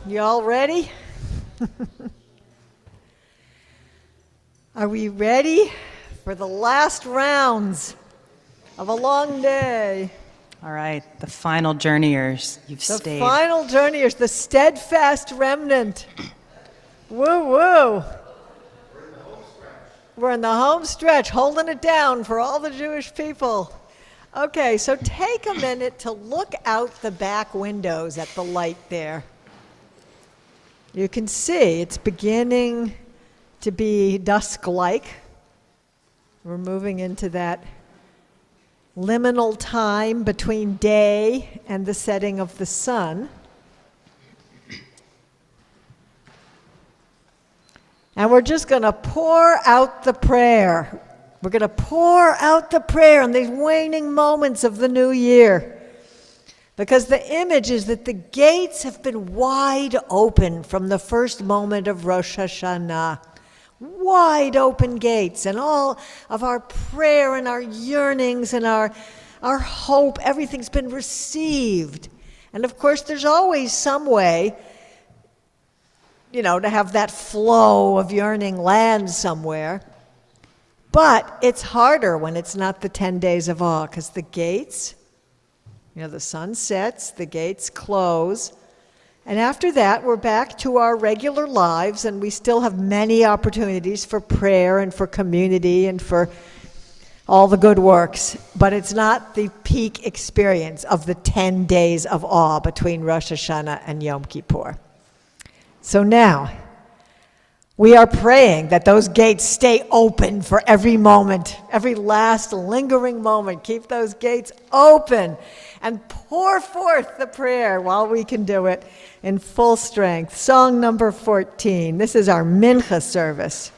You all ready? Are we ready for the last rounds of a long day? All right, the final journeyers, you've The stayed. final journeyers, the steadfast remnant. Woo woo. We're in the home stretch, holding it down for all the Jewish people. Okay, so take a minute to look out the back windows at the light there. You can see it's beginning to be dusk-like. We're moving into that liminal time between day and the setting of the sun. And we're just going to pour out the prayer. We're going to pour out the prayer in these waning moments of the new year. Because the image is that the gates have been wide open from the first moment of Rosh Hashanah. Wide open gates, and all of our prayer and our yearnings and our hope, everything's been received. And of course, there's always some way, to have that flow of yearning land somewhere. But it's harder when it's not the 10 days of awe, because the gates, the sun sets, the gates close. And after that, we're back to our regular lives, and we still have many opportunities for prayer and for community and for all the good works. But it's not the peak experience of the 10 days of awe between Rosh Hashanah and Yom Kippur. So now, we are praying that those gates stay open for every moment, every last lingering moment. Keep those gates open and pour forth the prayer while we can do it in full strength. Song number 14. This is our Mincha service.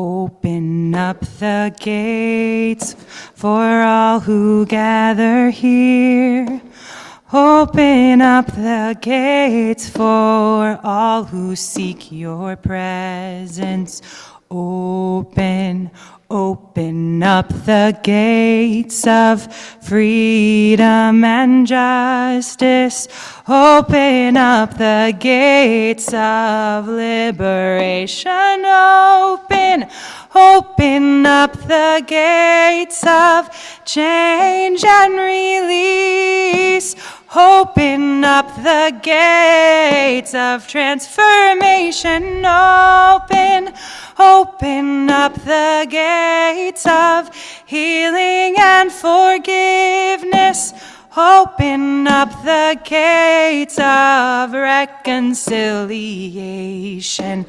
Open up the gates for all who gather here. Open up the gates for all who seek your presence. Open up the gates of freedom and justice. Open up the gates of liberation. Open up the gates of change and release. Open up the gates of transformation. Open up the gates of healing and forgiveness. Open up the gates of reconciliation.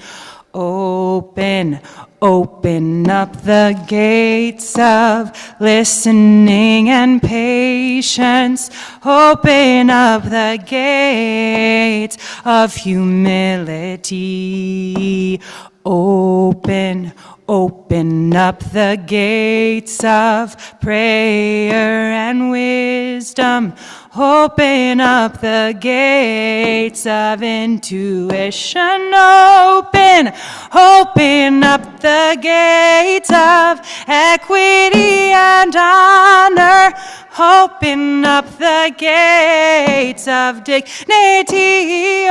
Open up the gates of listening and patience. Open up the gates of humility. Open up the gates of prayer and wisdom. Open up the gates of intuition. Open up the gates of equity and honor. Open up the gates of dignity.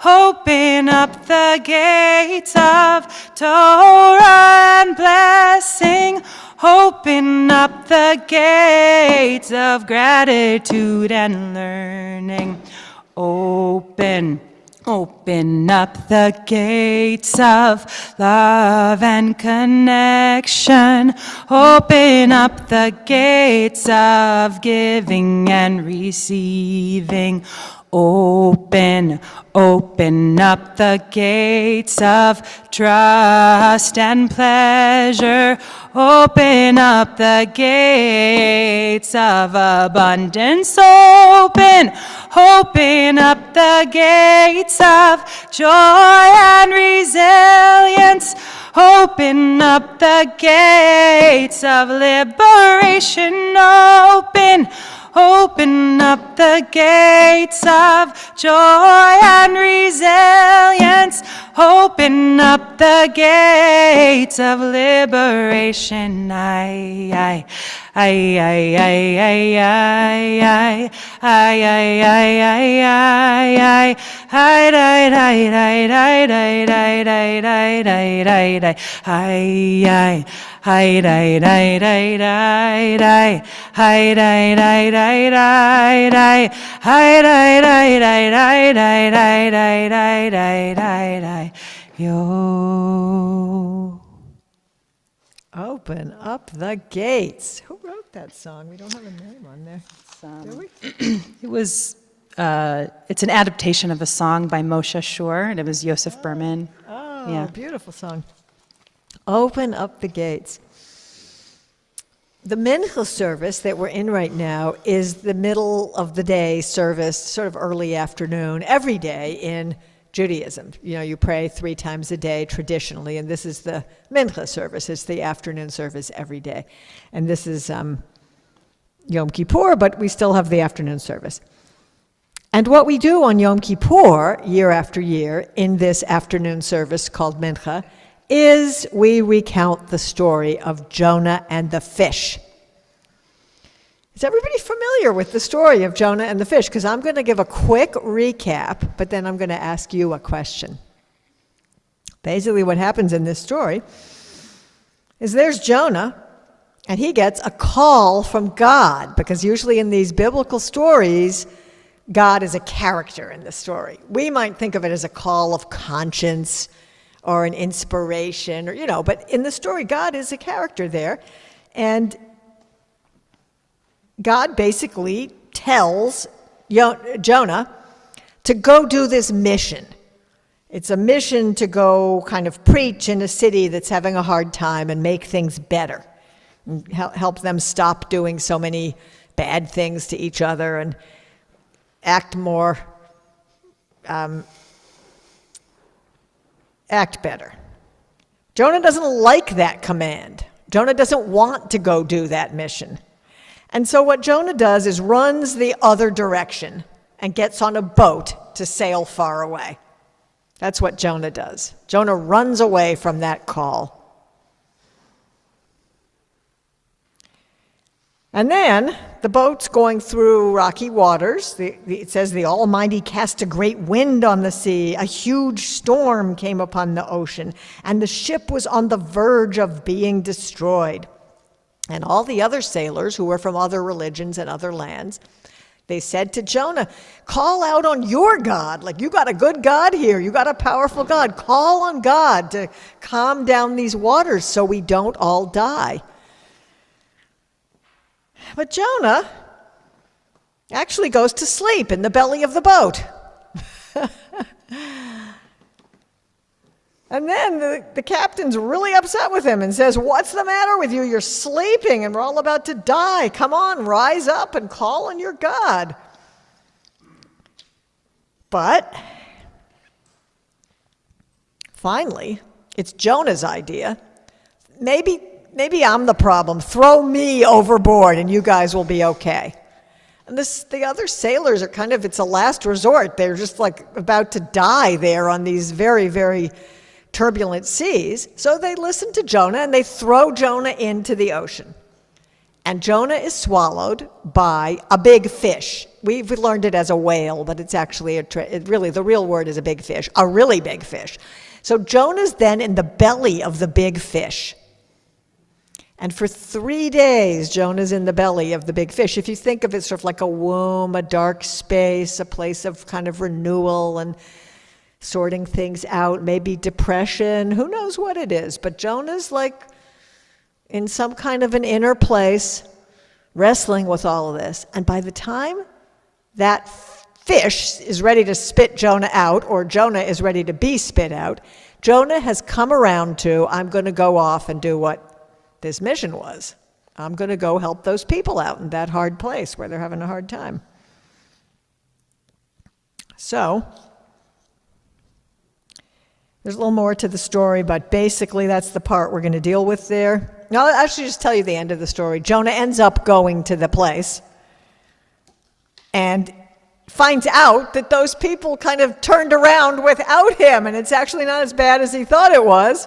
Open up the gates of Torah and blessing. Open up the gates of gratitude and learning. Open up the gates of love and connection. Open up the gates of giving and receiving. Open, open up the gates of trust and pleasure. Open up the gates of abundance. Open, open up the gates of joy and resilience. Open up the gates of liberation. Open, open up the gates of joy and resilience. Open up the gates of liberation. I, I, I, I, I, I, I, I, I, I, Yo. Open up the gates. Who wrote that song? We don't have a name on there. Do we? It was, it's an adaptation of a song by Moshe Shore, and it was Yosef Berman. Oh, Yeah. beautiful song. Open up the gates. The Mincha service that we're in right now is the middle of the day service, sort of early afternoon, every day in Judaism. You know, you pray 3 times a day traditionally, and this is the Mincha service. It's the afternoon service every day. And this is Yom Kippur, but we still have the afternoon service. And what we do on Yom Kippur, year after year, in this afternoon service called Mincha, is we recount the story of Jonah and the fish. Is everybody familiar with the story of Jonah and the fish? Because I'm going to give a quick recap, but then I'm going to ask you a question. Basically, what happens in this story is there's Jonah, and he gets a call from God, because usually in these biblical stories, God is a character in the story. We might think of it as a call of conscience or an inspiration, or, you know, but in the story, God is a character there. And God basically tells Jonah to go do this mission. It's a mission to go kind of preach in a city that's having a hard time and make things better, and help them stop doing so many bad things to each other and act more, act better. Jonah doesn't like that command. Jonah doesn't want to go do that mission. And so what Jonah does is runs the other direction and gets on a boat to sail far away. That's what Jonah does. Jonah runs away from that call. And then the boat's going through rocky waters. It says the Almighty cast a great wind on the sea. A huge storm came upon the ocean, and the ship was on the verge of being destroyed. And all the other sailors who were from other religions and other lands, they said to Jonah, call out on your God. Like, you got a good God here. You got a powerful God. Call on God to calm down these waters so we don't all die. But Jonah actually goes to sleep in the belly of the boat. And then the captain's really upset with him and says, what's the matter with you? You're sleeping and we're all about to die. Come on, rise up and call on your God. But finally, it's Jonah's idea. Maybe I'm the problem. Throw me overboard and you guys will be okay. And the other sailors are kind of, it's a last resort. They're just like about to die there on these very, very turbulent seas. So they listen to Jonah and they throw Jonah into the ocean. And Jonah is swallowed by a big fish. We've learned it as a whale, but it's actually really the real word is a big fish, a really big fish. So Jonah's then in the belly of the big fish. And for 3 days, Jonah's in the belly of the big fish. If you think of it sort of like a womb, a dark space, a place of kind of renewal and sorting things out, maybe depression, who knows what it is. But Jonah's like in some kind of an inner place, wrestling with all of this. And by the time that fish is ready to spit Jonah out, or Jonah is ready to be spit out, Jonah has come around to, I'm going to go off and do what this mission was. I'm going to go help those people out in that hard place where they're having a hard time. So, there's a little more to the story, but basically that's the part we're going to deal with there. Now, I'll actually just tell you the end of the story. Jonah ends up going to the place and finds out that those people kind of turned around without him, and it's actually not as bad as he thought it was.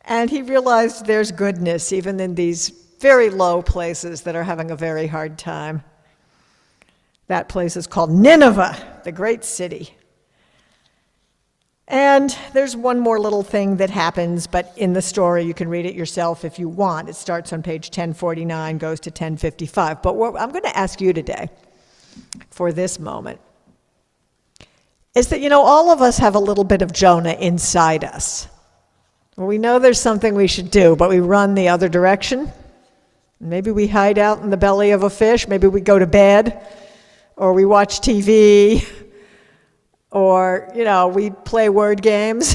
And he realized there's goodness even in these very low places that are having a very hard time. That place is called Nineveh, the great city. And there's one more little thing that happens, but in the story, you can read it yourself if you want. It starts on page 1049, goes to 1055. But what I'm going to ask you today, for this moment, is that, all of us have a little bit of Jonah inside us. We know there's something we should do, but we run the other direction. Maybe we hide out in the belly of a fish. Maybe we go to bed, or we watch TV, or, we play word games,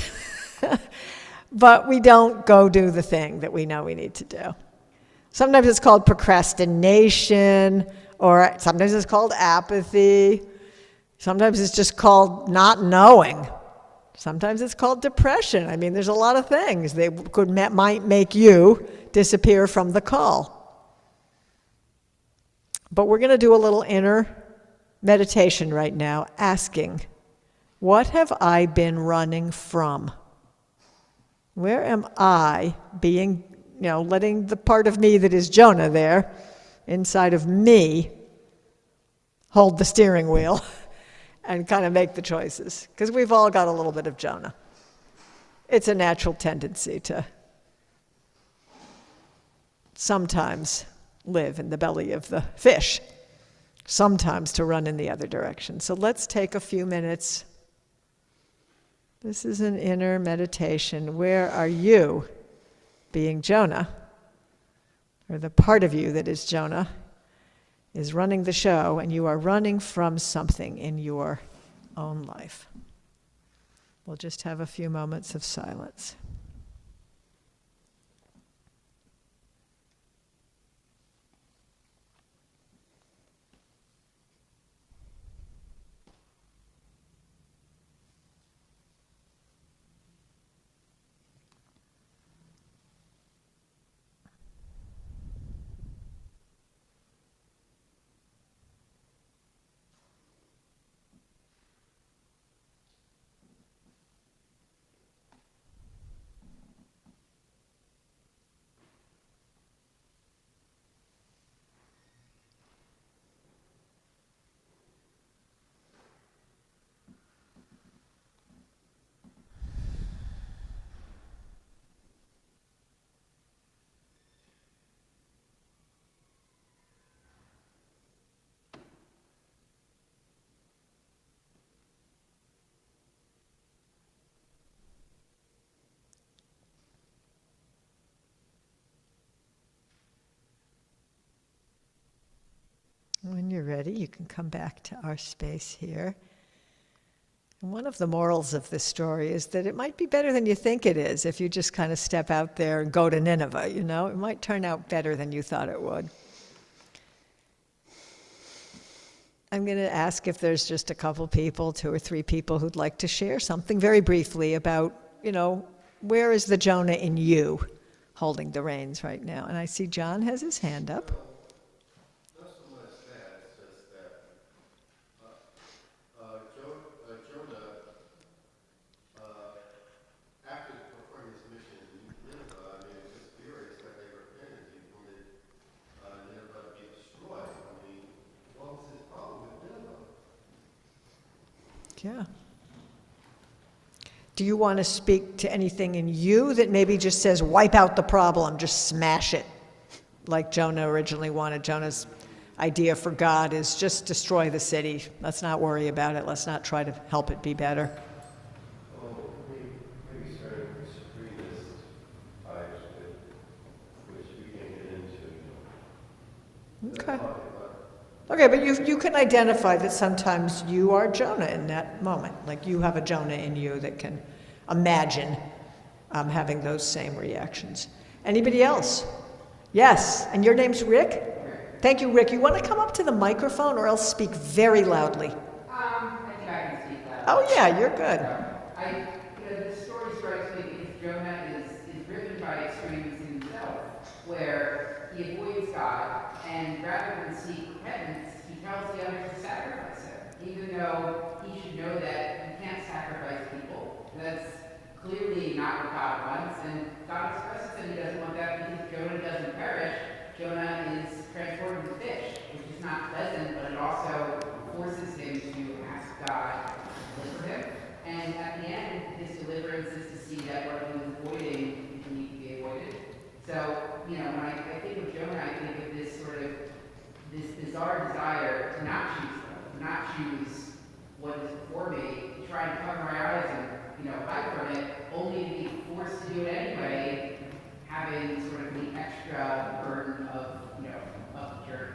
but we don't go do the thing that we know we need to do. Sometimes it's called procrastination, or sometimes it's called apathy. Sometimes it's just called not knowing. Sometimes it's called depression. I mean, there's a lot of things that might make you disappear from the call. But we're going to do a little inner meditation right now, asking, what have I been running from? Where am I being, letting the part of me that is Jonah there, inside of me, hold the steering wheel and kind of make the choices? Because we've all got a little bit of Jonah. It's a natural tendency to sometimes live in the belly of the fish, sometimes to run in the other direction. So let's take a few minutes. This is an inner meditation. Where are you being Jonah? Or the part of you that is Jonah is running the show, and you are running from something in your own life. We'll just have a few moments of silence. When you're ready, you can come back to our space here. And one of the morals of this story is that it might be better than you think it is if you just kind of step out there and go to Nineveh, It might turn out better than you thought it would. I'm going to ask if there's just a couple people, 2 or 3 people who'd like to share something very briefly about, where is the Jonah in you holding the reins right now? And I see John has his hand up. Yeah. Do you want to speak to anything in you that maybe just says, wipe out the problem, just smash it, like Jonah originally wanted? Jonah's idea for God is just destroy the city. Let's not worry about it. Let's not try to help it be better. Maybe starting with extremist types, which we can get into. Okay. Okay, but you can identify that sometimes you are Jonah in that moment. Like you have a Jonah in you that can imagine having those same reactions. Anybody else? Yes, and your name's Rick? Thank you, Rick. You want to come up to the microphone or else speak very loudly? I think I can speak loud. Oh yeah, you're good. This story strikes me because Jonah is driven by extremes in himself, where he avoids God, and rather than seek repentance, he tells the others to sacrifice him, even though he should know that you can't sacrifice people. That's clearly not what God wants, and God expresses that he doesn't want that because Jonah doesn't perish. Jonah is transformed into fish, which is not pleasant, but it also forces him to ask God to deliver him. And at the end, his deliverance is to see that what he was avoiding didn't need to be avoided. So, when I think of Jonah, I think of this sort of this bizarre desire to not choose them, not choose what is before me, to try and cover my eyes and hide from it, only to be forced to do it anyway, having sort of the extra burden of the journey.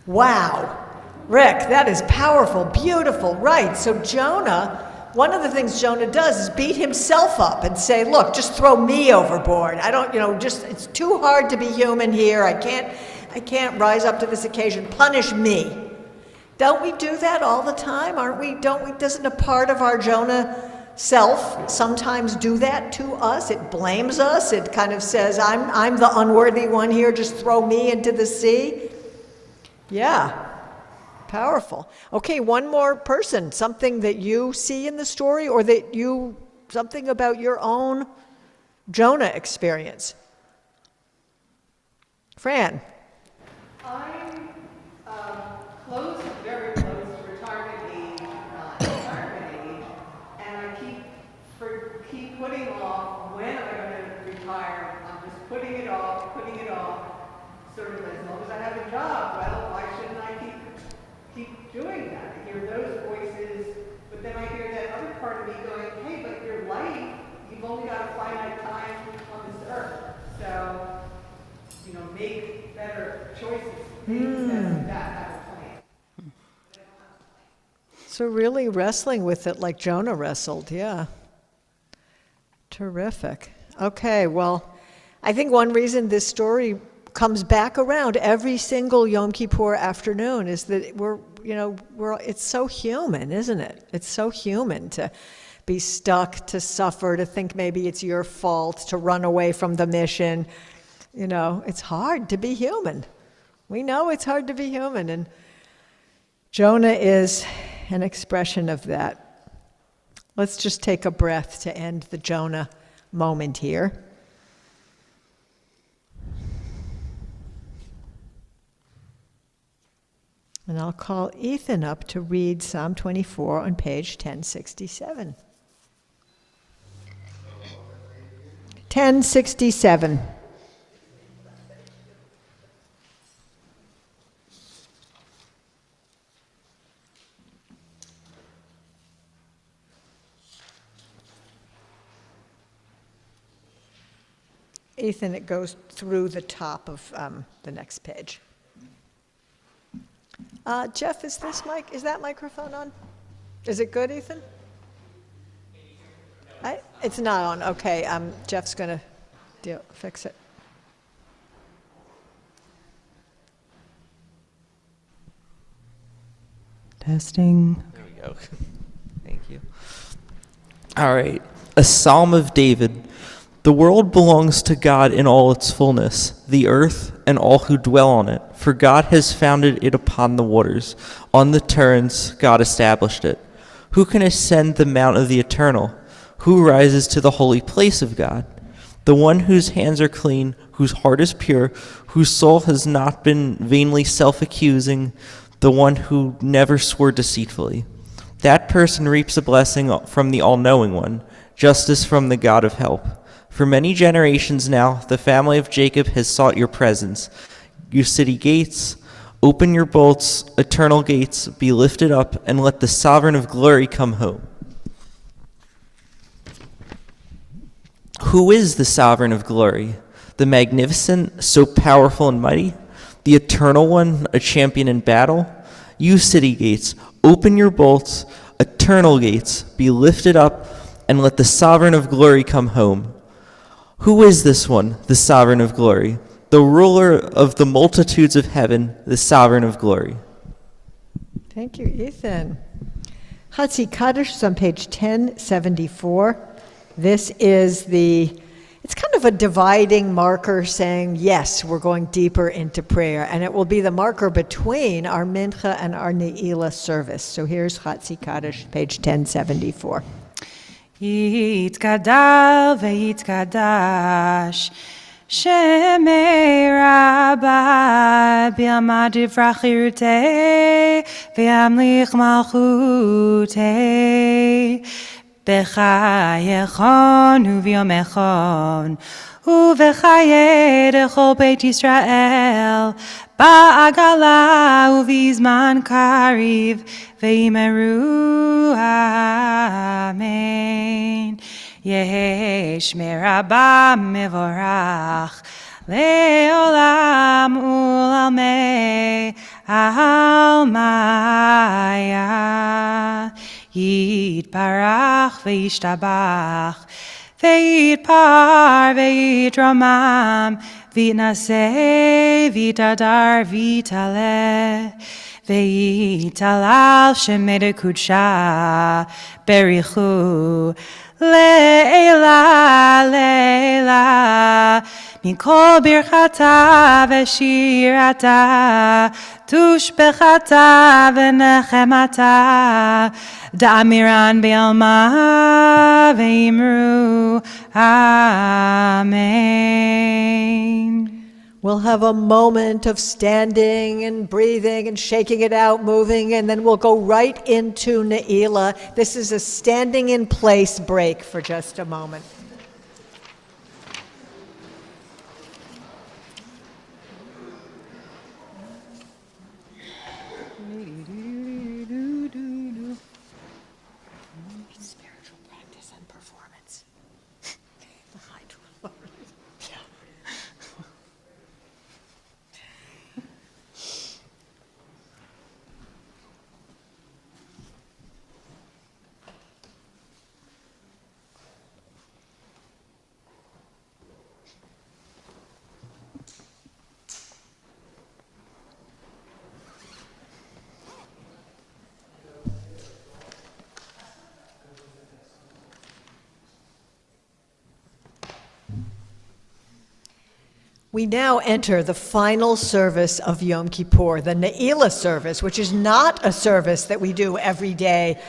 Wow. Rick, that is powerful, beautiful, right. So Jonah, one of the things Jonah does is beat himself up and say, look, just throw me overboard. I don't, it's too hard to be human here. I can't rise up to this occasion. Punish me. Don't we do that all the time? Doesn't a part of our Jonah self sometimes do that to us? It blames us. It kind of says, I'm the unworthy one here. Just throw me into the sea. Yeah. Powerful. Okay, one more person. Something that you see in the story or something about your own Jonah experience. Fran. I'm very close to retirement age, and I keep putting off when am I going to retire. I'm just putting it off, sort of as long as I have a job. Well, why shouldn't I keep doing that? I hear those voices, but then I hear that other part of me going, hey, but your life, you've only got a finite time on this earth. So, make better choices. Have a plan. So really wrestling with it like Jonah wrestled, yeah. Terrific. Okay, well, I think one reason this story comes back around every single Yom Kippur afternoon is that it's so human, isn't it? It's so human to be stuck, to suffer, to think maybe it's your fault, to run away from the mission. It's hard to be human. We know it's hard to be human, and Jonah is an expression of that. Let's just take a breath to end the Jonah moment here. And I'll call Ethan up to read Psalm 24 on page 1067. 1067. Ethan, it goes through the top of the next page. Jeff, is that microphone on? Is it good, Ethan? It's not on. Okay, Jeff's going to fix it. Testing. There we go. Thank you. All right. A Psalm of David. The world belongs to God in all its fullness, the earth and all who dwell on it. For God has founded it upon the waters. On the torrents God established it. Who can ascend the mount of the Eternal? Who rises to the holy place of God? The one whose hands are clean, whose heart is pure, whose soul has not been vainly self-accusing, the one who never swore deceitfully. That person reaps a blessing from the all-knowing one, justice from the God of help. For many generations now, the family of Jacob has sought your presence. You city gates, open your bolts, eternal gates, be lifted up, and let the sovereign of glory come home. Who is the sovereign of glory? The magnificent, so powerful and mighty? the Eternal One, a champion in battle. You city gates, open your bolts, eternal gates, be lifted up, and let the sovereign of glory come home. Who is this one, the sovereign of glory? The ruler of the multitudes of heaven, the sovereign of glory. Thank you, Ethan. Hatzi Kaddish is on page 1074. This is it's kind of a dividing marker saying, yes, we're going deeper into prayer. And it will be the marker between our Mincha and our Ne'ilah service. So here's Hatzi Kaddish, page 1074. Yitkadal v'yitkadash Shemei Rabbi B'yamad Yifrachirutei V'yamlich Malchutei B'chayechon u'v'yomechon u'v'chayei Dechol Beit Yisrael Ba'agala u'v'zman kariv V'yimeru Amen. Yesh merabah mevorach leolam ulamei almaya yitparach veishtabach veitpar veitramam vitnaseh vitadar vitaleh veitalal shemede kudsha berichu Leila, Leila, Mikol birchata v'shirata, tushbechata v'nechemata, da'amiran be'alma v'imru, Amen. We'll have a moment of standing and breathing and shaking it out, moving, and then we'll go right into Ne'ilah. This is a standing in place break for just a moment. Spiritual practice and performance. The high drawer. We now enter the final service of Yom Kippur, the Ne'ilah service, which is not a service that we do every day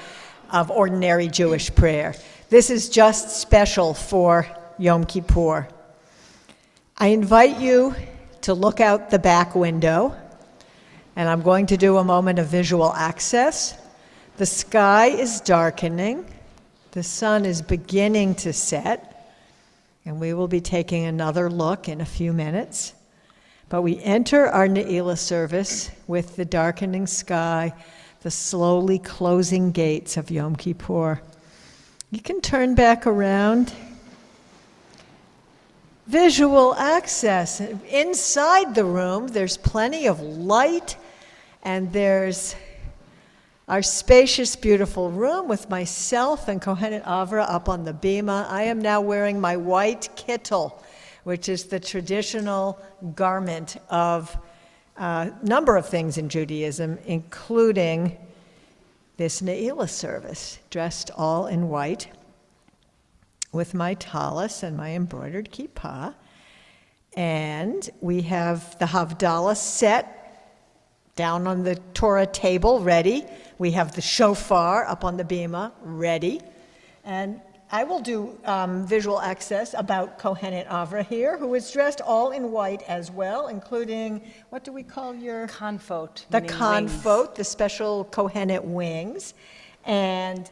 of ordinary Jewish prayer. This is just special for Yom Kippur. I invite you to look out the back window, and I'm going to do a moment of visual access. The sky is darkening. The sun is beginning to set. And we will be taking another look in a few minutes. But we enter our Ne'ilah service with the darkening sky, the slowly closing gates of Yom Kippur. You can turn back around. Visual access. Inside the room, there's plenty of light, and there's our spacious, beautiful room with myself and Kohenet Avra up on the bima. I am now wearing my white kittel, which is the traditional garment of a number of things in Judaism, including this Ne'ilah service, dressed all in white, with my talis and my embroidered kippah. And we have the Havdalah set down on the Torah table, ready. We have the shofar up on the bima, ready. And I will do visual access about Kohenet Avra here, who is dressed all in white as well, including, what do we call your? Konfot. The meaning konfot, wings. the special Kohenet wings, and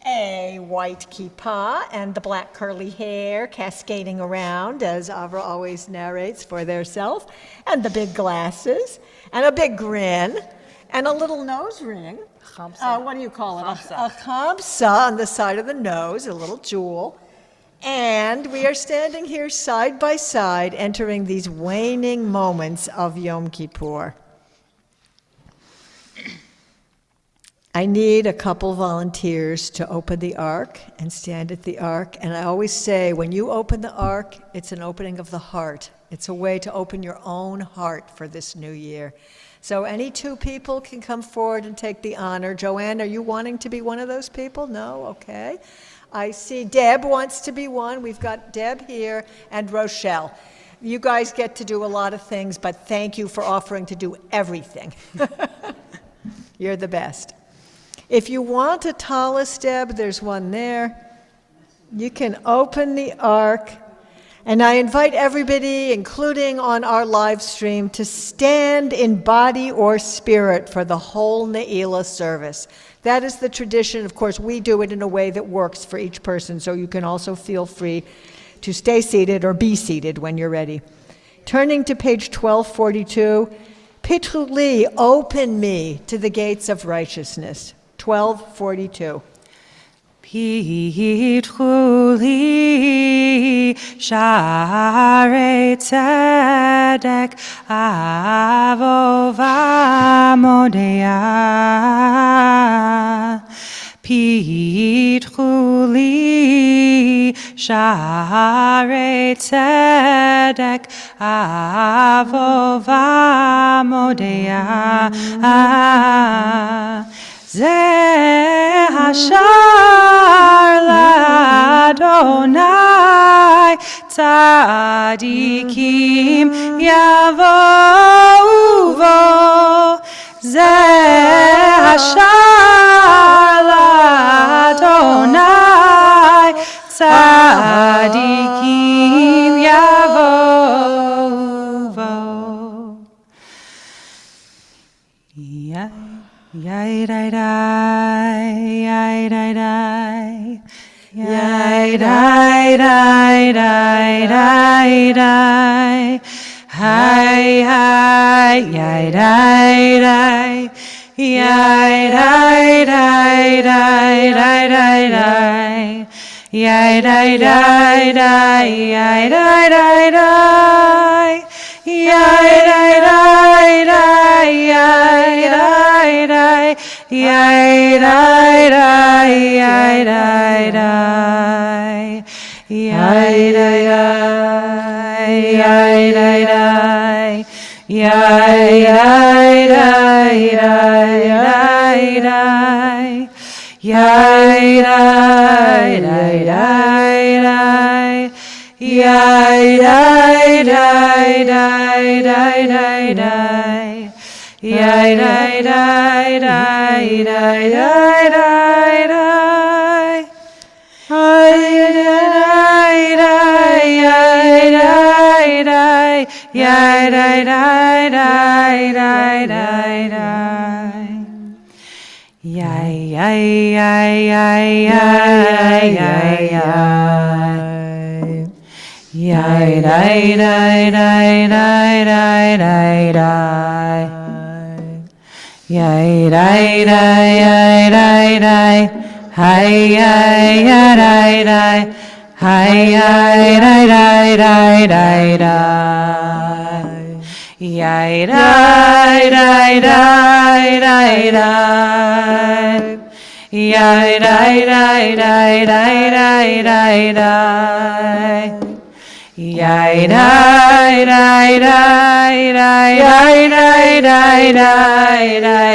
a white kippah, and the black curly hair cascading around, as Avra always narrates for theirself, and the big glasses, and a big grin, and a little nose ring. Chamsa. What do you call it? Chamsa. A chamsa on the side of the nose, a little jewel. And we are standing here side by side, entering these waning moments of Yom Kippur. I need a couple volunteers to open the ark and stand at the ark. And I always say, when you open the ark, it's an opening of the heart. It's a way to open your own heart for this new year. So any two people can come forward and take the honor. Joanne, are you wanting to be one of those people? No? Okay. I see Deb wants to be one. We've got Deb here and Rochelle. You guys get to do a lot of things, but thank you for offering to do everything. You're the best. If you want a tallis, Deb, there's one there. You can open the ark. And I invite everybody, including on our live stream, to stand in body or spirit for the whole Ne'ilah service. That is the tradition. Of course, we do it in a way that works for each person, so you can also feel free to stay seated or be seated when you're ready. Turning to page 1242, Pitru li, open me to the gates of righteousness. 1242. Pitru li sha'arei tzedek avov amodeah. Pitru li sha'arei tzedek avov amodeah. Zeh hashar l'Adonai tzadikim yavou vo. Zeh hashar l'Adonai tzadikim yavou vo. Yai dai dai, yai dai dai, yai dai dai dai dai dai, hi hi, yai dai dai, yai dai dai dai dai dai dai, yai dai dai dai, yai dai dai dai, yai dai dai dai, yai dai dai. Yai dai dai, yai dai dai, yai dai dai, yai dai dai, yai dai dai dai dai, yai dai dai dai dai, yai dai dai dai dai dai dai. Yai dai dai dai dai dai dai dai. Yai dai dai yai dai dai. Yai dai dai dai dai dai dai. Yai yai yai yai yai yai yai. Yai dai dai dai dai dai dai dai. Yai dai dai yai dai dai, hi yai yai dai dai, hi yai dai dai dai dai dai. Yai dai dai dai dai dai. Yai dai dai dai dai dai dai dai. Yai dai dai dai dai dai dai dai dai dai dai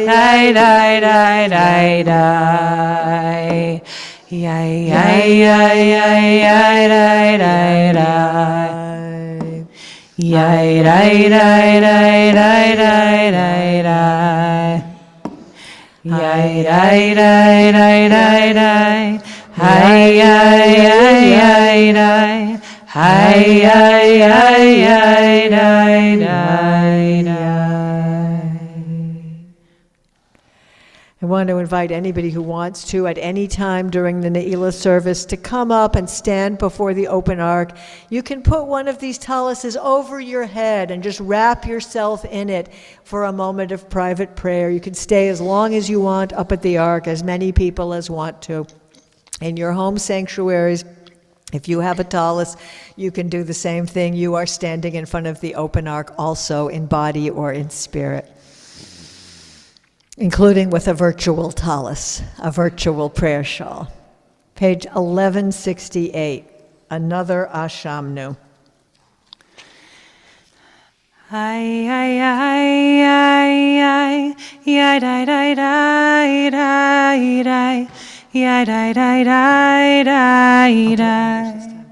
dai dai dai dai dai. Yai yai yai yai yai dai dai dai. Yai dai dai dai dai dai dai dai. Yai dai dai dai dai dai. Hi yai yai yai dai. Hi yai yai yai dai dai dai. I want to invite anybody who wants to at any time during the Ne'ilah service to come up and stand before the open ark. You can put one of these taluses over your head and just wrap yourself in it for a moment of private prayer. You can stay as long as you want up at the ark, as many people as want to. In your home sanctuaries, if you have a tallis, you can do the same thing. You are standing in front of the open ark also in body or in spirit, including with a virtual tallis, a virtual prayer shawl. Page 1168, another Ashamnu. Ay, ay, ay, ay, ay, yai, dai, dai, dai, dai, dai, yai, dai, dai, dai, dai, dai.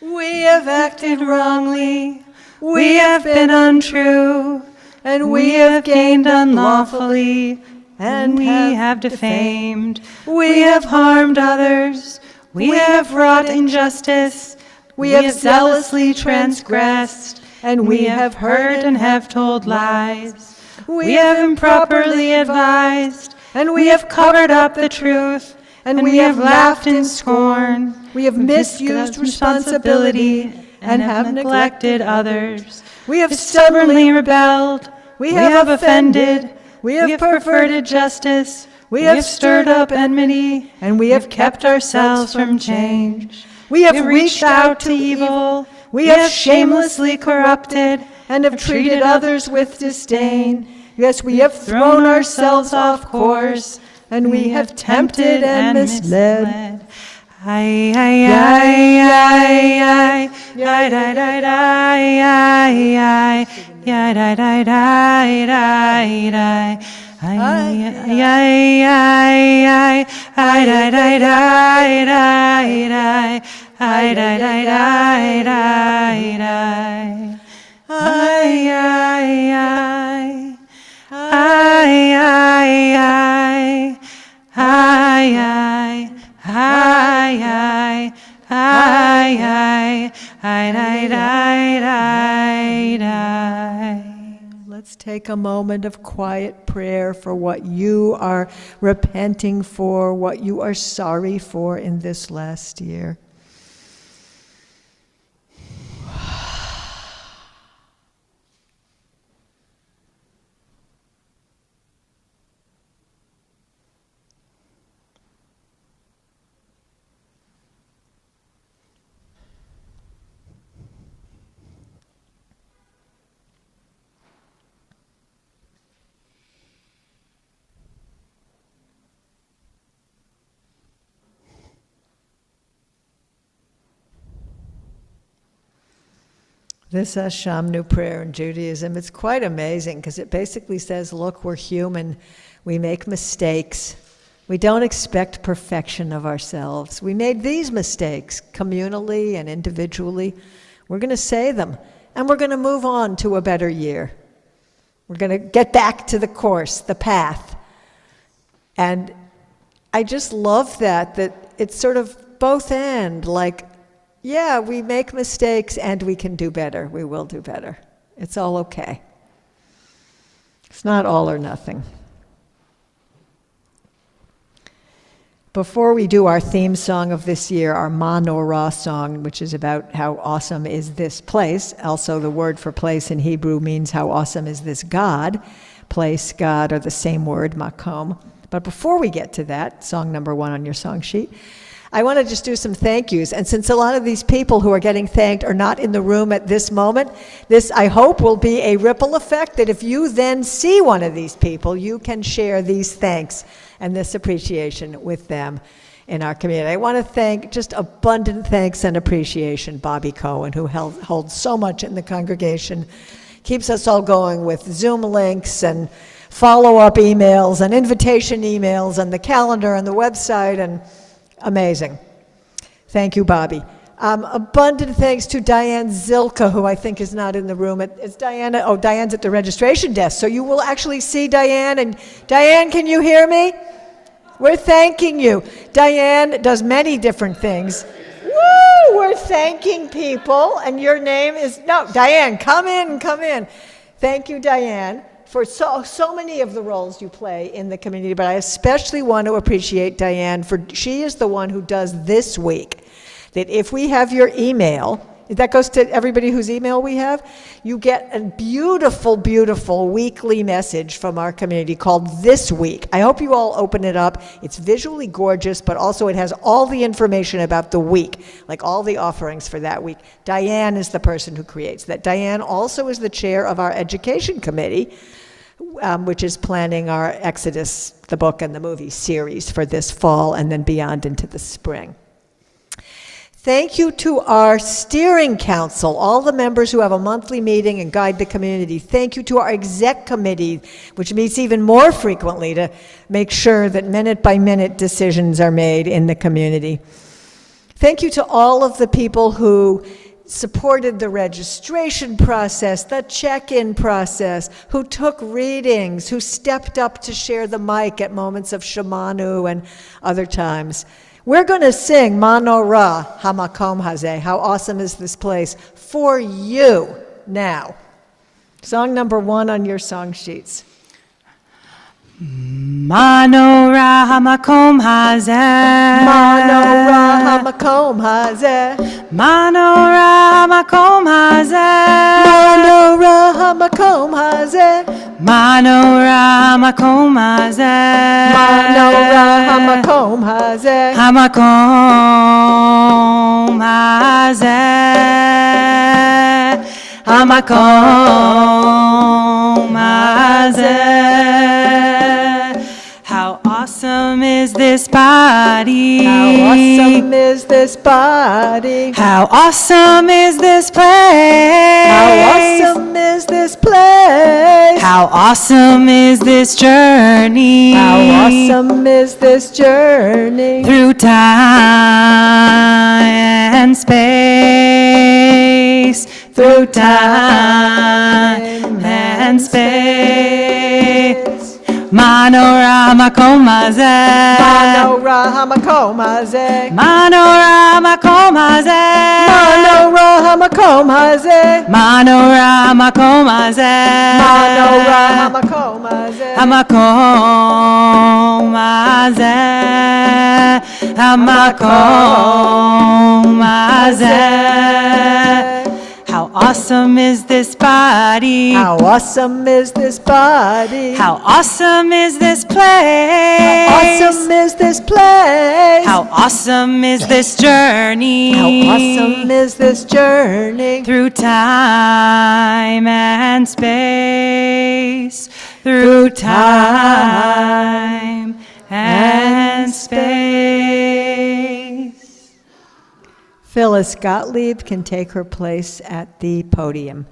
We have acted Wrongly, we have been untrue, and we have gained unlawfully, and we have have defamed, We we have harmed others, we have wrought injustice, we have zealously transgressed, and we have hurt and have told lies, we have improperly advised, and we have covered up the truth, and we have laughed in scorn, we have misused responsibility, and have neglected others. we have Stubbornly rebelled, we we have have offended, we we have have perverted perverted justice, we we have have stirred up enmity, and we have kept ourselves from change. We have We have reached out to evil, We we have have shamelessly corrupted, and have treated others with disdain. Yes, we have thrown ourselves off course, and we have tempted and misled. Ay, ay, ay, ay, ay, ay, ay, ay, ay, ay, ay, ay, ay, ay, ay, ay, ay. Ay, ay, ay, ay, ay, ay, ay, ay, ay, ay, ay. Ay, ay, ay, ay, ay, ay. Ay, ay, ay. Ay, ay, ay. Ay, ay. Ay, ay. Ay, ay. Ay, ay, ay, ay, ay. Let's take a moment of quiet prayer for what you are repenting for, what you are sorry for in this last year. This Shamnu prayer in Judaism, it's quite amazing because it basically says, look, we're human, we make mistakes, we don't expect perfection of ourselves. We made these mistakes communally and individually. We're going to say them, and we're going to move on to a better year. We're going to get back to the course, the path. And I just love that it's sort of both and, like, yeah, we make mistakes and we can do better. We will do better. It's all okay. It's not all or nothing. Before we do our theme song of this year, our Manorah song, which is about how awesome is this place, also the word for place in Hebrew means how awesome is this God. Place, God are the same word, makom. But before we get to that, song number 1 on your song sheet, I want to just do some thank yous. And since a lot of these people who are getting thanked are not in the room at this moment, this, I hope, will be a ripple effect that if you then see one of these people, you can share these thanks and this appreciation with them in our community. I want to thank, just abundant thanks and appreciation, Bobby Cohen, who holds so much in the congregation, keeps us all going with Zoom links and follow-up emails and invitation emails and the calendar and the website, and amazing. Thank you, Bobby. Abundant thanks to Diane Zilka, who I think is not in the room. It's Diana. Oh, Diane's at the registration desk, so you will actually see Diane. And Diane, can you hear me? We're thanking you. Diane does many different things. Woo! We're thanking people, and your name is, no, Diane, come in. Thank you, Diane, for so many of the roles you play in the community, but I especially want to appreciate Diane, for she is the one who does this week, that if we have your email, That goes to everybody whose email we have. You get a beautiful, beautiful weekly message from our community called This Week. I hope you all open it up. It's visually gorgeous, but also it has all the information about the week, like all the offerings for that week. Diane is the person who creates that. Diane also is the chair of our education committee, which is planning our Exodus, the book and the movie series for this fall and then beyond into the spring. Thank you to our steering council, all the members who have a monthly meeting and guide the community. Thank you to our exec committee, which meets even more frequently to make sure that minute-by-minute decisions are made in the community. Thank you to all of the people who supported the registration process, the check-in process, who took readings, who stepped up to share the mic at moments of shamanu and other times. We're going to sing Mano Ra Hamakom Hazeh, how awesome is this place, for you now. Song number 1 on your song sheets. Mano Ra Hamakom Hazeh. Mano Ra Hamakom Hazeh. Mano Ra Hamakom Hazeh. Mano Ra Hamakom Hazeh. Mano Ra Hamakom Hazeh. Mano Ra Hamakom Hazeh. Hamakom Hazeh. Hamakom Hazeh. How awesome is this body? How awesome is this body? How awesome is this place? How awesome is this place? How awesome is this journey? How awesome is this journey? Through time and space. Through time and space. Mano Ra Hamakom Hazeh. Mano Ra Hamakom Hazeh. Mano Ra Hamakom Hazeh. Mano Ra Hamakom Hazeh. Mano Ra Hamakom Hazeh. Mano Ra Hamakom Hazeh. Hamakom Hazeh. Hamakom Hazeh. How awesome is this body? How awesome is this body? How awesome is this place? How awesome is this place? How awesome is this journey? How awesome is this journey? Through time and space. Through time and space. Phyllis Gottlieb can take her place at the podium.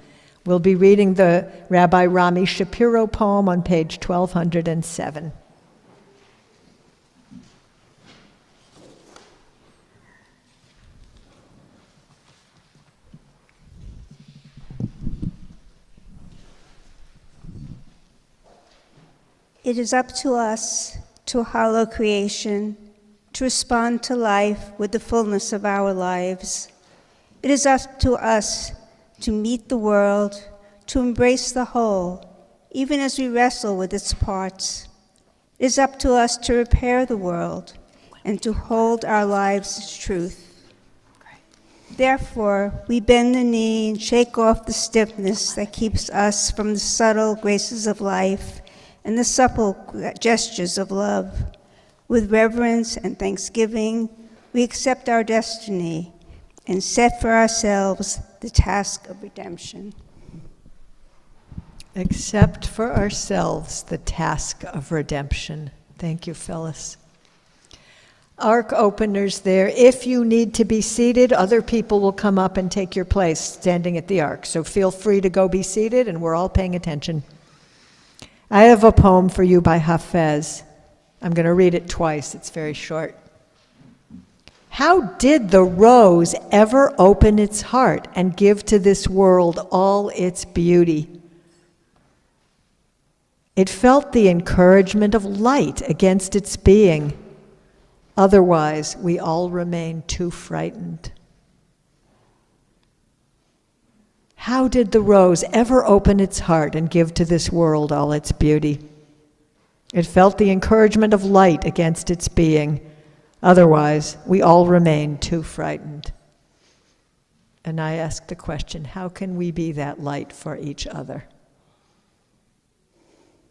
We'll be reading the Rabbi Rami Shapiro poem on page 1207. It is up to us to hallow creation, to respond to life with the fullness of our lives. It is up to us to meet the world, to embrace the whole, even as we wrestle with its parts. It is up to us to repair the world and to hold our lives as truth. Therefore, we bend the knee and shake off the stiffness that keeps us from the subtle graces of life and the supple gestures of love. With reverence and thanksgiving, we accept our destiny and set for ourselves the task of redemption. Accept for ourselves the task of redemption. Thank you, Phyllis. Ark openers there. If you need to be seated, other people will come up and take your place standing at the ark. So feel free to go be seated, and we're all paying attention. I have a poem for you by Hafez. I'm going to read it twice. It's very short. How did the rose ever open its heart and give to this world all its beauty? It felt the encouragement of light against its being. Otherwise, we all remain too frightened. How did the rose ever open its heart and give to this world all its beauty? It felt the encouragement of light against its being. Otherwise, we all remain too frightened. And I ask the question, how can we be that light for each other?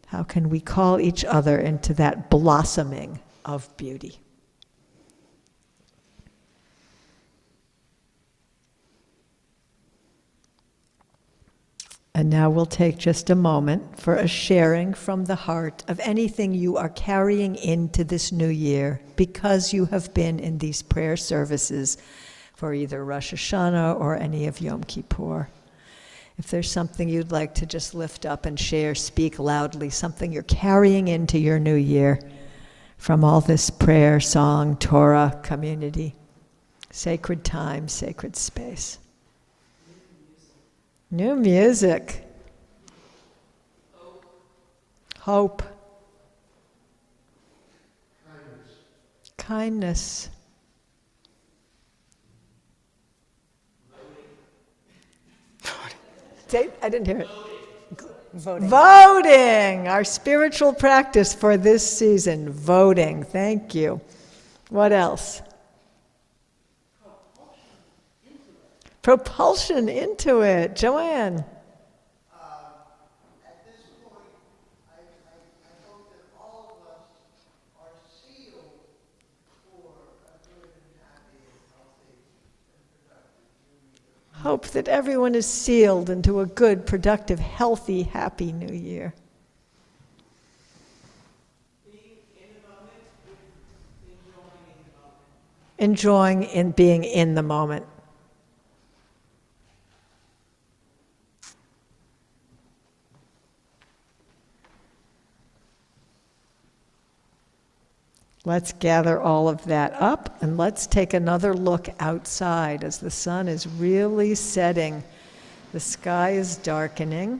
How can we call each other into that blossoming of beauty? And now we'll take just a moment for a sharing from the heart of anything you are carrying into this new year because you have been in these prayer services for either Rosh Hashanah or any of Yom Kippur. If there's something you'd like to just lift up and share, speak loudly, something you're carrying into your new year from all this prayer, song, Torah, community, sacred time, sacred space. New music. Hope. Kindness. I didn't hear it. Voting. Our spiritual practice for this season. Voting. Thank you. What else? Propulsion into it. Joanne. At this point, I hope that all of us are sealed for a good and happy and healthy and productive new year. Hope that everyone is sealed into a good, productive, healthy, happy new year. Being in the moment, enjoying the moment. Enjoying and being in the moment. Let's gather all of that up and let's take another look outside as the sun is really setting. The sky is darkening.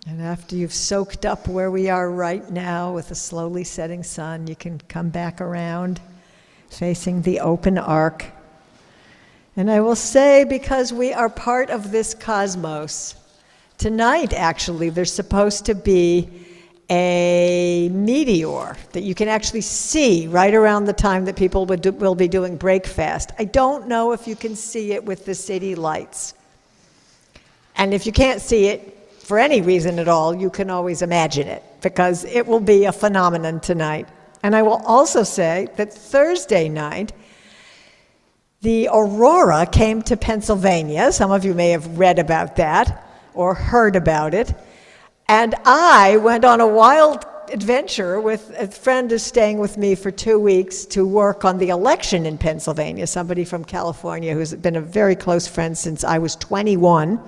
And after you've soaked up where we are right now with the slowly setting sun, you can come back around facing the open arc. And I will say, because we are part of this cosmos, tonight, actually, there's supposed to be a meteor that you can actually see right around the time that people will be doing breakfast. I don't know if you can see it with the city lights. And if you can't see it for any reason at all, you can always imagine it, because it will be a phenomenon tonight. And I will also say that Thursday night, the aurora came to Pennsylvania. Some of you may have read about that or heard about it. And I went on a wild adventure with a friend who's staying with me for 2 weeks to work on the election in Pennsylvania, somebody from California who's been a very close friend since I was 21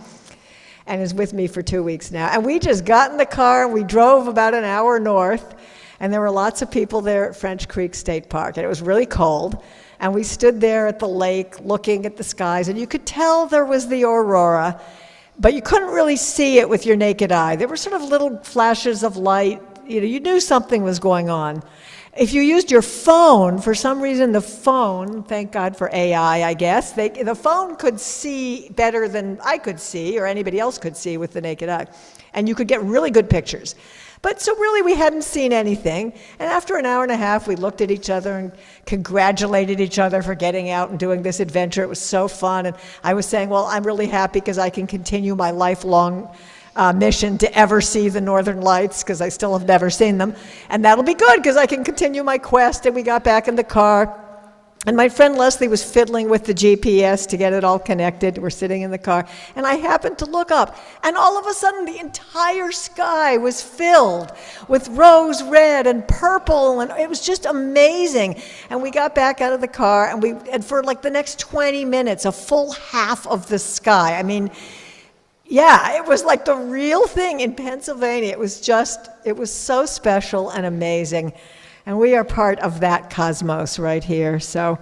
and is with me for 2 weeks now. And we just got in the car and we drove about an hour north, and there were lots of people there at French Creek State Park, and it was really cold. And we stood there at the lake looking at the skies, and you could tell there was the aurora, but you couldn't really see it with your naked eye. There were sort of little flashes of light. You knew something was going on. If you used your phone, for some reason the phone, thank God for AI, I guess, the phone could see better than I could see or anybody else could see with the naked eye. And you could get really good pictures. But so really we hadn't seen anything. And after an hour and a half, we looked at each other and congratulated each other for getting out and doing this adventure. It was so fun. And I was saying, well, I'm really happy because I can continue my lifelong mission to ever see the Northern Lights, because I still have never seen them. And that'll be good because I can continue my quest. And we got back in the car. And my friend Leslie was fiddling with the GPS to get it all connected. We're sitting in the car, and I happened to look up, and all of a sudden the entire sky was filled with rose red and purple, and it was just amazing. And we got back out of the car, and for like the next 20 minutes, a full half of the sky. I mean, yeah, it was like the real thing in Pennsylvania. It was so special and amazing. And we are part of that cosmos right here. So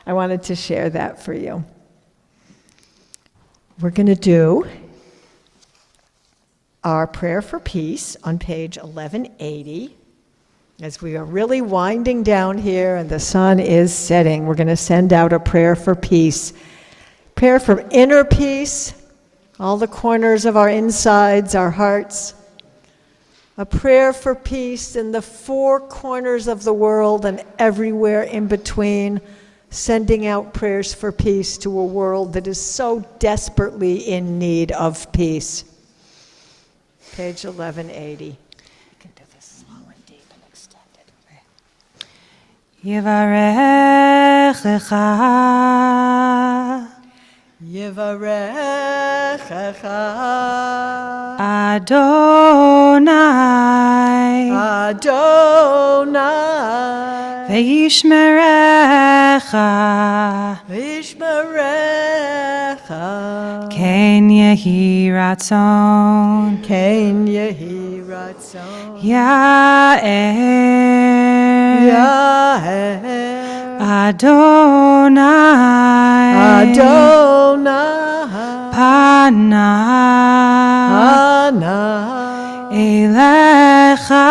I wanted to share that for you. We're going to do our prayer for peace on page 1180. As we are really winding down here and the sun is setting, we're going to send out a prayer for peace. Prayer for inner peace, all the corners of our insides, our hearts, A prayer for peace in the four corners of the world and everywhere in between, sending out prayers for peace to a world that is so desperately in need of peace. Page 1180. You can do this slow and deep and extended. Yivarechecha Yivarechecha Adonai Adonai Ve'yishmerecha Vishmerecha Ken yehi ratzon Ken yehi ratzon Ya'er Yaher Adonai Adonai Pana Ana Elecha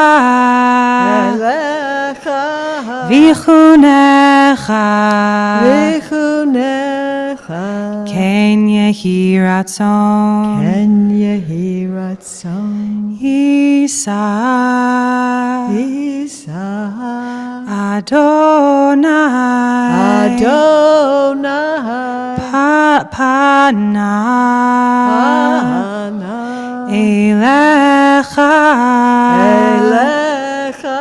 Elecha Vichunecha Vichunecha Ken yehi ratzon Ken yehi ratzon Isa Isa Adonai Adonai Pana Ana Elecha Elecha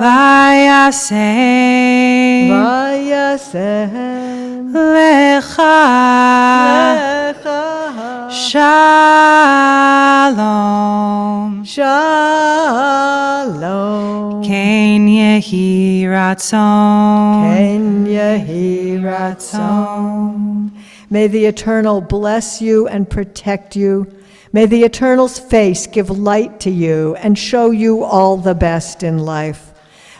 Vayasem Vayasem Lecha Lecha Shalom Shalom Ken yehi ratzon Ken yehi ratzon. May the Eternal bless you and protect you. May the Eternal's face give light to you and show you all the best in life.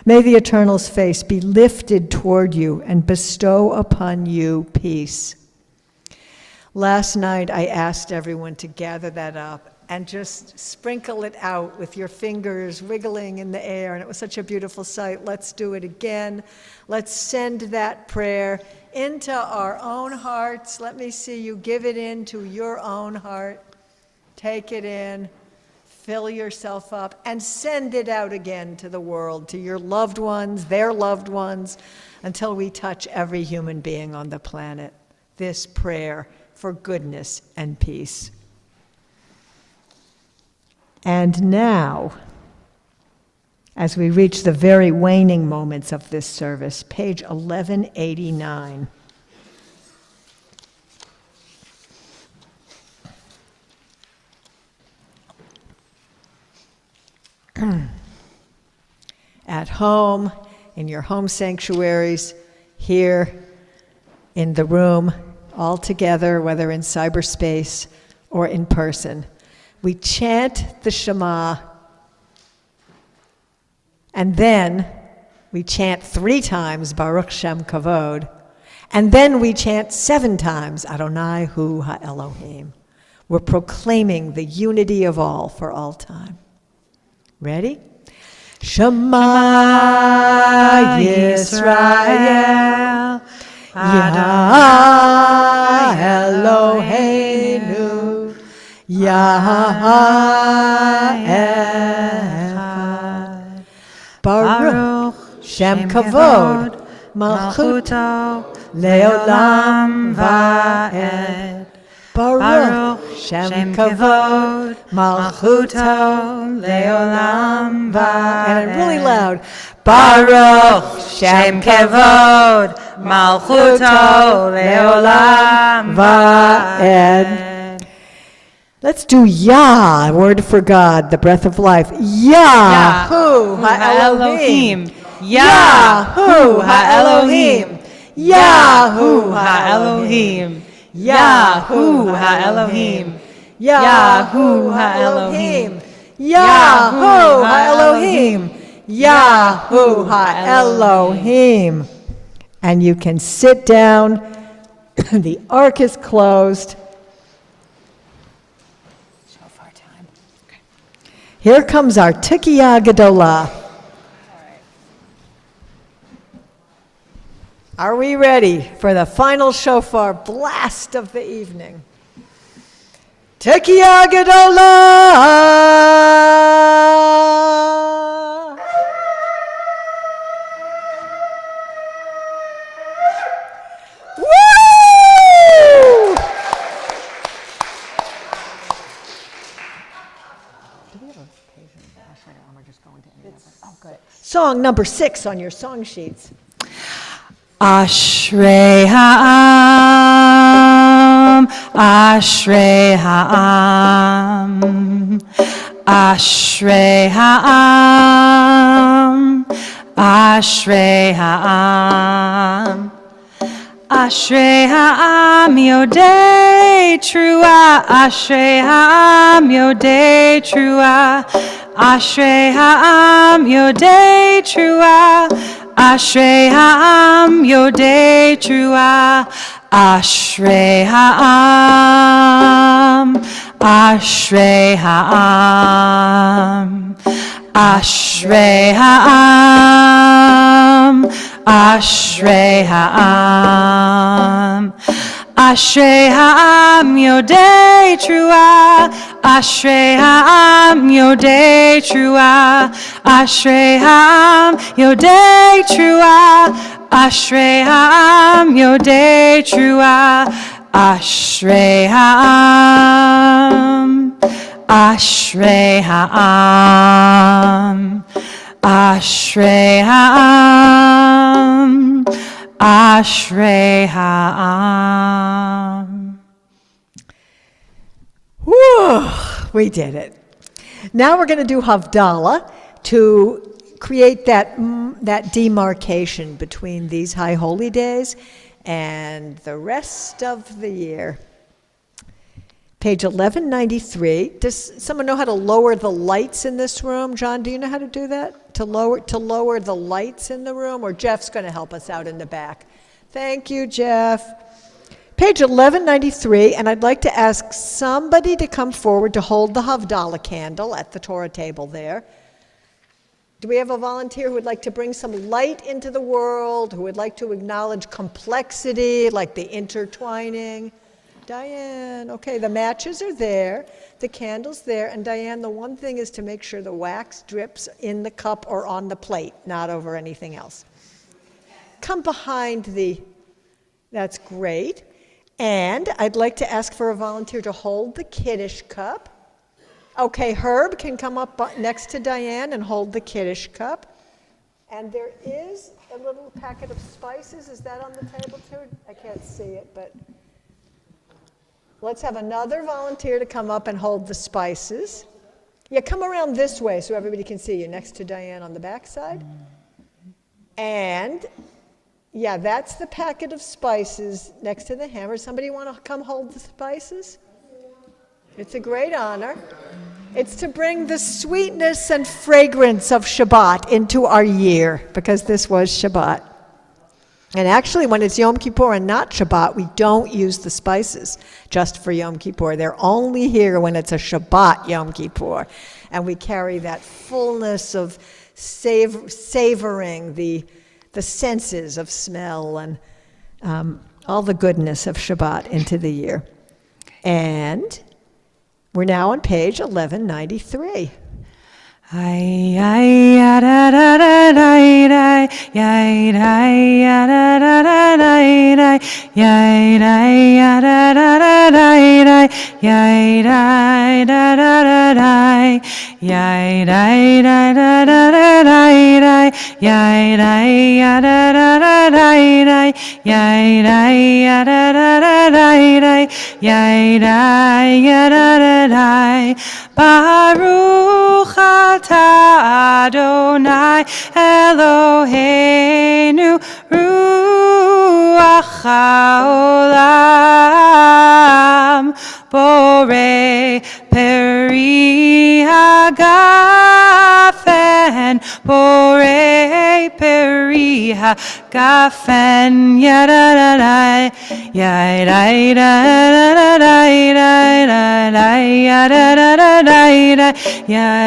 May the Eternal's face be lifted toward you and bestow upon you peace. Last night I asked everyone to gather that up and just sprinkle it out with your fingers wiggling in the air, and it was such a beautiful sight. Let's do it again. Let's send that prayer into our own hearts. Let me see you give it into your own heart. Take it in, fill yourself up, and send it out again to the world, to your loved ones, their loved ones, until we touch every human being on the planet. This prayer for goodness and peace. And now, as we reach the very waning moments of this service, page 1189. At home, in your home sanctuaries, here in the room, all together, whether in cyberspace or in person, we chant the Shema, and then we chant 3 times Baruch Shem Kavod, and then we chant 7 times Adonai Hu HaElohim. We're proclaiming the unity of all for all time. Ready? Shema Yisrael Yah Eloheinu Yah Echad Baruch Shem Kavod Malchuto Leolam Va'ed Baruch Shem Kavod Malchuto Leolam Va'ed. And really loud. Baruch Shem Kavod Malchuto Leolam Va'ed. Let's do Yah, word for God, the breath of life. Yahu HaElohim. Yahu HaElohim. Yahu HaElohim. Yahu HaElohim. Yahu HaElohim. Yahu HaElohim. Yahu HaElohim. And you can sit down. The ark is closed. Here comes our Tikiyah Gedolah. Are we ready for the final shofar blast of the evening? Tekiah Gedolah. Woo! Song number 6 on your song sheets. Ashrei ha'am, ashrei ha'am, ashrei ha'am, ashrei ha'am. Ashrei ha'am yodei trua, ashrei ha'am yodei trua, ashrei ha'am yodei trua, ashrei ha'am yodei trua, ashrei ha'am, ashrei ha'am, ashrei ha'am. Ashrei ha'am, ashrei ha'am yodei trua, ashrei ha'am yodei trua, ashrei ha'am yodei trua, ashrei ha'am yodei trua, ashrei ha'am, ashrei ha'am. Ashrei ha'am, ashrei ha'am. Whew, we did it. Now we're going to do Havdalah to create that demarcation between these high holy days and the rest of the year. Page 1193. Does someone know how to lower the lights in this room? John, do you know how to do that? To lower the lights in the room? Or Jeff's going to help us out in the back. Thank you, Jeff. Page 1193, and I'd like to ask somebody to come forward to hold the Havdalah candle at the Torah table there. Do we have a volunteer who would like to bring some light into the world, who would like to acknowledge complexity, like the intertwining? Diane, okay, the matches are there, the candle's there, and Diane, the one thing is to make sure the wax drips in the cup or on the plate, not over anything else. Come behind that's great. And I'd like to ask for a volunteer to hold the Kiddush cup. Okay, Herb can come up next to Diane and hold the Kiddush cup. And there is a little packet of spices. Is that on the table too? I can't see it, but let's have another volunteer to come up and hold the spices. Yeah, come around this way so everybody can see you, next to Diane on the back side. And, yeah, that's the packet of spices next to the hammer. Somebody want to come hold the spices? It's a great honor. It's to bring the sweetness and fragrance of Shabbat into our year, because this was Shabbat. And actually, when it's Yom Kippur and not Shabbat, we don't use the spices just for Yom Kippur. They're only here when it's a Shabbat Yom Kippur. And we carry that fullness of savoring the senses of smell and all the goodness of Shabbat into the year. And we're now on page 1193. Ay ay ya da da da da da ya da ya da da da da da ya da ya da da da da da ya da da da da da ya da da da da da da ya da ya da da da da da ya da ya da da da da da ya da ya da da da Baruch atah Adonai Eloheinu Ruach haolam Borei peri hagafen Borei peri ha gafen ya da da da ya da da da da da da ya da da da da ya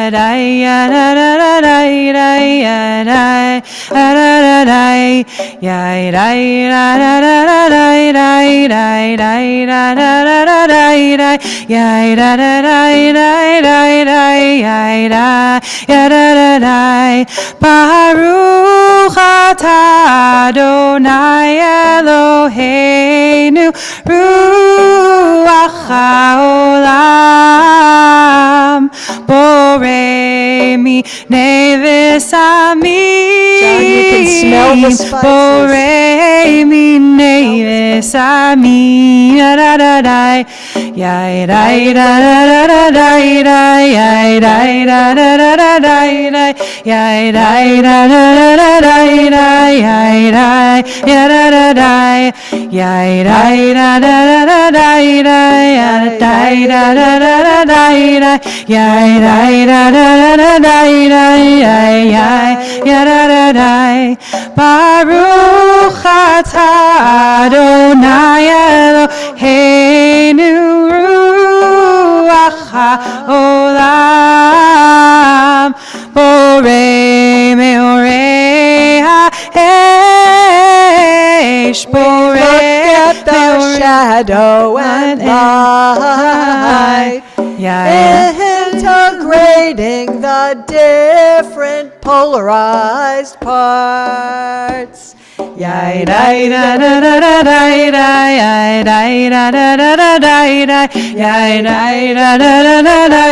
da ya da da da da ya da da da da ya da da da da da ya da da Baruch atah Adonai Eloheinu Ruach haolam Borei neves amin John, you can smell the spices. Borei neves amin da da da da ya da da da da da ya da da da da da da ya da da da da da ya da ya da da da ya da da da da da ya da da da da da ya da da da da da ya da da da Baruch atah Adonai Eloheinu Ruach haolam Borei meorei ha'esh Look at the shadow and light, integrating the different polarized parts. Ya da da da da da da ya da da da da da da ya da da da da da da da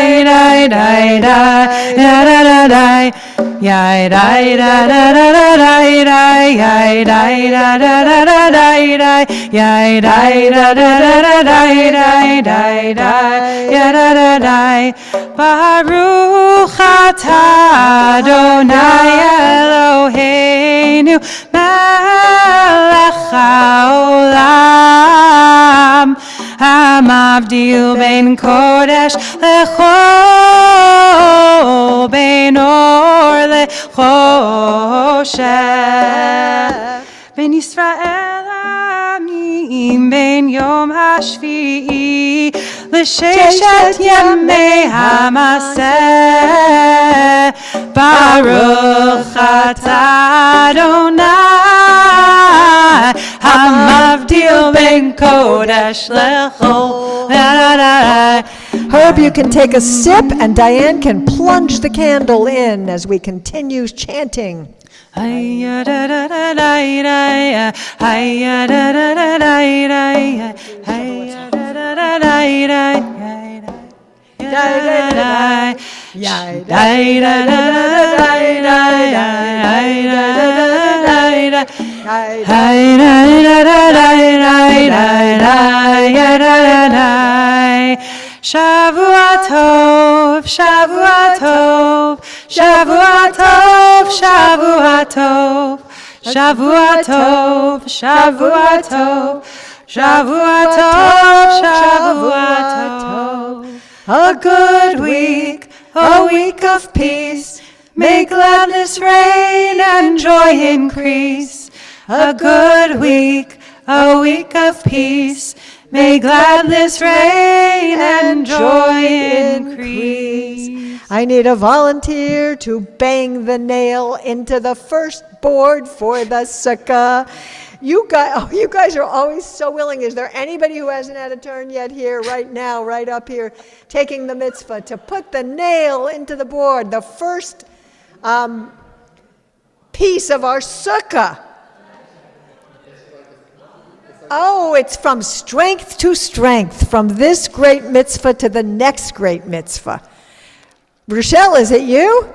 ya da da da da da ya da da da da da ya da da da da da Baruch atah Adonai Eloheinu melech haolam hamavdil ben kodesh lechol ben or lechoshech ben Yisrael amim ben yom hashvi'i l'sheshet yemei hamaseh Baruch atah Adonai hamavdil ben kodesh lechol Herb, you can take a sip, and Diane can plunge the candle in as we continue chanting. Hiya da da da da da hiya da da da da da hiya da da da da Shavua tov, Shavua tov, Shavua tov, Shavua tov, Shavua tov, Shavua tov, Shavua tov, Shavua tov. A good week, a week of peace. May gladness reign and joy increase. A good week, a week of peace. May gladness reign and joy increase. I need a volunteer to bang the nail into the first board for the sukkah. You guys are always so willing. Is there anybody who hasn't had a turn yet here, right now, right up here, taking the mitzvah to put the nail into the board, the first piece of our sukkah? Oh, it's from strength to strength, from this great mitzvah to the next great mitzvah. Rochelle, is it you?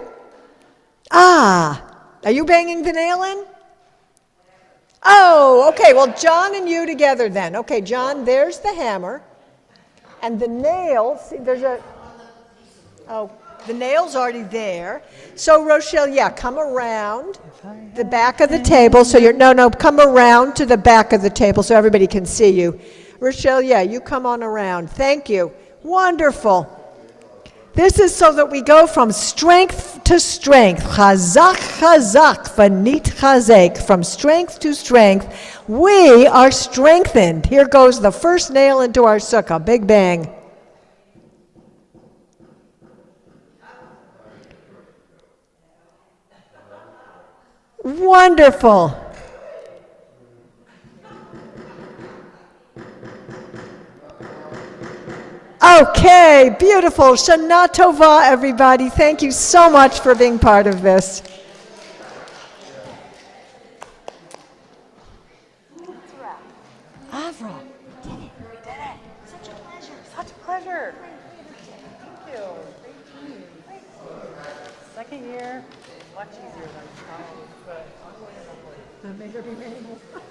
Are you banging the nail in? Oh, okay, well, John and you together then. Okay, John, there's the hammer. And the nail, see, the nail's already there. So, Rochelle, come around the back of the table. So come around to the back of the table so everybody can see you. Rochelle, you come on around. Thank you. Wonderful. This is so that we go from strength to strength. Chazak, chazak, v'nit chazek. From strength to strength, we are strengthened. Here goes the first nail into our sukkah. Big bang. Wonderful. Okay, beautiful. Shana Tova, everybody. Thank you so much for being part of this. Avra. Such a pleasure. Such a pleasure. Thank you. Thank you. Second year, much easier than college, but unbelievably. That may be